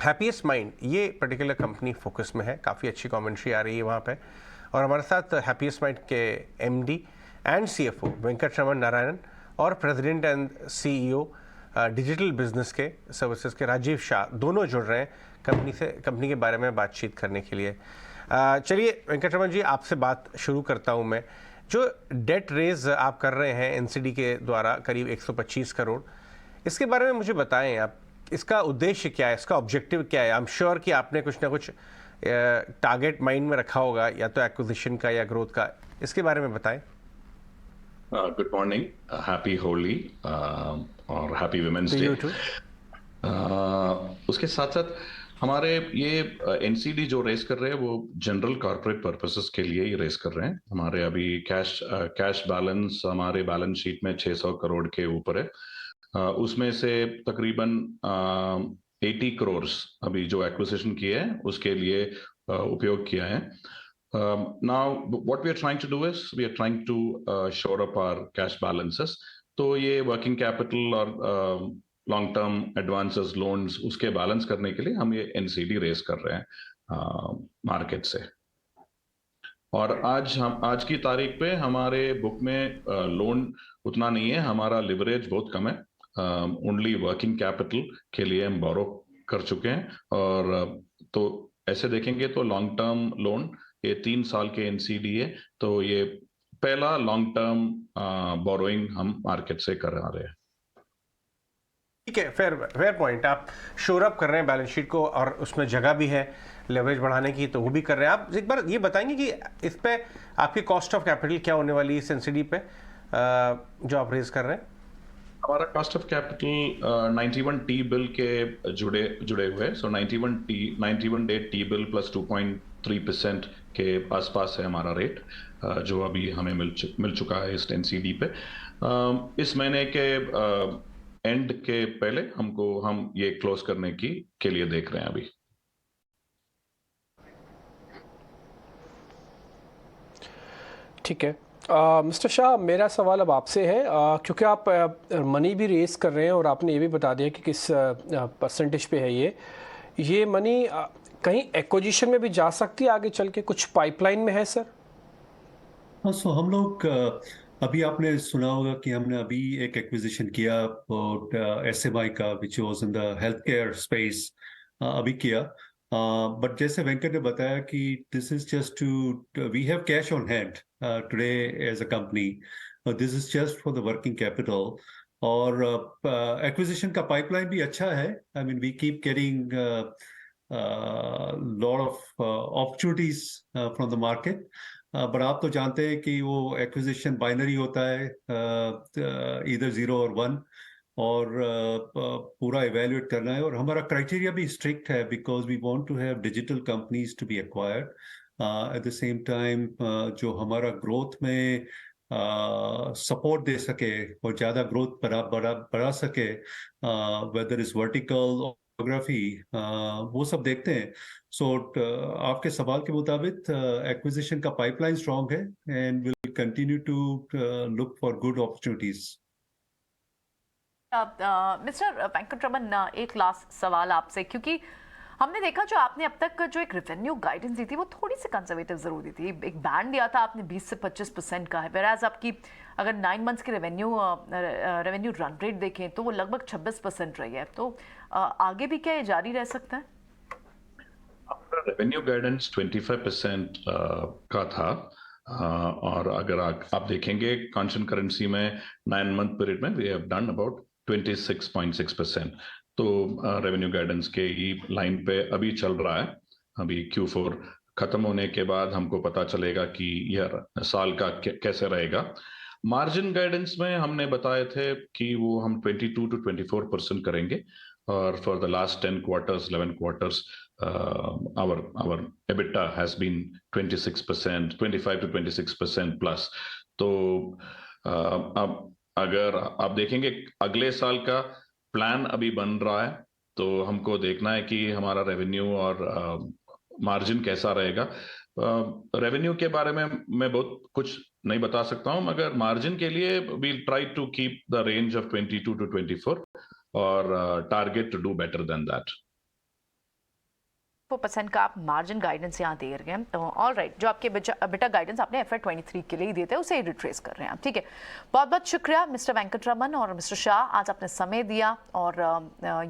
Happiest mind ये particular company focus में है, काफ़ी अच्छी कमेंट्री आ रही है वहाँ पे। और हमारे साथ हैप्पीएस्ट माइंड के MD and CFO Venkataraman Narayanan और president and CEO digital business के सर्विसेज के राजीव शाह दोनों जुड़ रहे हैं कंपनी के बारे में बातचीत करने के लिए। चलिए वेंकटरमण जी, आपसे बात शुरू करता हूँ मैं। जो डेट रेज आप कर रहे हैं एनसीडी के द्वारा करीब 125 करोड़, इसके बारे में मुझे बताएं आप, इसका उद्देश्य क्या है, इसका ऑब्जेक्टिव क्या है? आई एम श्योर कि आपने कुछ ना कुछ टारगेट माइंड में रखा होगा, या तो एक्विजिशन का या ग्रोथ का। इसके बारे में बताएं। गुड मॉर्निंग, हैप्पी होली और हैप्पी वुमेन्स डे। उसके साथ साथ हमारे ये एनसीडी जो रेस कर रहे हैं वो जनरल कॉर्पोरेट पर्पसेस के लिए ही रेस कर रहे हैं। हमारे अभी कैश बैलेंस हमारे बैलेंस शीट में 600 करोड़ के ऊपर है। उसमें से तकरीबन 80 करोड़ अभी जो एक्विजिशन किए हैं उसके लिए उपयोग किया है। Now what we are trying to do is we are trying to shore up our cash balances. तो ये वर्किंग कैपिटल और लॉन्ग टर्म एडवांसेस लोन्स उसके बैलेंस करने के लिए हम ये एनसीडी रेस कर रहे हैं मार्केट से। और आज की तारीख पे हमारे बुक में लोन उतना नहीं है, हमारा लिवरेज बहुत कम है। ओनली वर्किंग कैपिटल के लिए हम बोरो कर चुके हैं। और तो ऐसे देखेंगे तो लॉन्ग टर्म लोन ये 3 साल के एनसीडी है, तो ये पहला लॉन्ग टर्म बोरोइंग हम मार्केट से करा रहे हैं। ठीक है, फेयर पॉइंट। आप शोर अप कर रहे हैं बैलेंस शीट को और उसमें जगह भी है लेवरेज बढ़ाने की, तो वो भी कर रहे हैं। आप एक बार ये बताएंगे कि इस पे आपकी कॉस्ट ऑफ कैपिटल क्या होने वाली है इस एनसीडी पे जो आप रेज कर रहे हैं? हमारा cost of capital 91 T bill के जुड़े हुए, सो 91 डे टी बिल प्लस 2.3% के आसपास है हमारा रेट, जो अभी हमें मिल चुका है इस एनसीडी पे। इस महीने के एंड के पहले हम ये क्लोज करने के लिए देख रहे हैं अभी। ठीक है मिस्टर शाह, मेरा सवाल अब आपसे है, क्योंकि आप मनी भी रेस कर रहे हैं और आपने ये भी बता दिया कि किस परसेंटेज पे है ये मनी कहीं एक्विजिशन में भी जा सकती है आगे चल के, कुछ पाइपलाइन में है सर? हाँ, सो हम लोग अभी आपने सुना होगा कि हमने अभी एक एक्विजिशन किया और एसएमआई का, which was in the health care space, अभी किया। बट जैसे वेंकट ने बताया कि this is just to we have cash on hand today as a company, this is just for the working capital. और एक्विजिशन का पाइपलाइन भी अच्छा है। I mean we keep getting lot of opportunities from the market. But आप तो जानते हैं कि वो एक्विजिशन बाइनरी होता है, इधर 0 और 1, और पूरा इवेल्युएट करना है। और हमारा क्राइटेरिया भी स्ट्रिक्ट है, because we want to have digital companies to be acquired. At the same time जो हमारा ग्रोथ में सपोर्ट दे सके और ज़्यादा ग्रोथ बढ़ा सके, वेदर इज वर्टिकल जोग्राफी, वो सब देखते हैं। सो आपके सवाल के मुताबिक एक्विजिशन का पाइपलाइन स्ट्रांग है and will continue to look for good opportunities. Mister Venkataraman, एक लास्ट सवाल आपसे, क्योंकि हमने देखा जो आपने अब तक जो एक रेवेन्यू गाइडेंस दी थी वो थोड़ी सी कंजर्वेटिव जरूर दी थी। एक बैंड दिया था आपने 20 से 25% का है, वेराज आपकी अगर 9 मंथ्स के रेवेन्यू रन रेट देखें तो वो लगभग 26% रही है। तो आगे भी क्या ये जारी रह सकता है? रेवेन्यू गाइडेंस 25% का था, और अगर आप देखेंगे कांस्टेंट करेंसी में 9 मंथ पीरियड में वी हैव डन अबाउट 26.6%। तो रेवेन्यू गाइडेंस के ही लाइन पे अभी चल रहा है। अभी Q4 खत्म होने के बाद हमको पता चलेगा कि यह साल का कैसे रहेगा। मार्जिन गाइडेंस में हमने बताए थे कि वो हम 22 to 24% करेंगे, और for the last 10 quarters 11 quarters our EBITDA has been 26%, 25 to 26% plus। तो अब अगर आप देखेंगे अगले साल का प्लान अभी बन रहा है, तो हमको देखना है कि हमारा रेवेन्यू और मार्जिन कैसा रहेगा। रेवेन्यू के बारे में मैं बहुत कुछ नहीं बता सकता हूं, मगर मार्जिन के लिए we try to keep the range of 22 to 24 और target to do better than that. 4% का आप मार्जिन गाइडेंस यहाँ दे रहे हैं। ऑल राइट, जो आपके बेटा गाइडेंस आपने FY23 के लिए ही देते हैं उसे ही रिट्रेस कर रहे हैं आप, ठीक है। बहुत बहुत शुक्रिया मिस्टर वेंकटरमन और मिस्टर शाह, आज आपने समय दिया और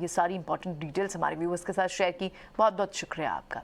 ये सारी इंपॉर्टेंट डिटेल्स हमारे व्यूअर्स के साथ शेयर की। बहुत बहुत शुक्रिया आपका।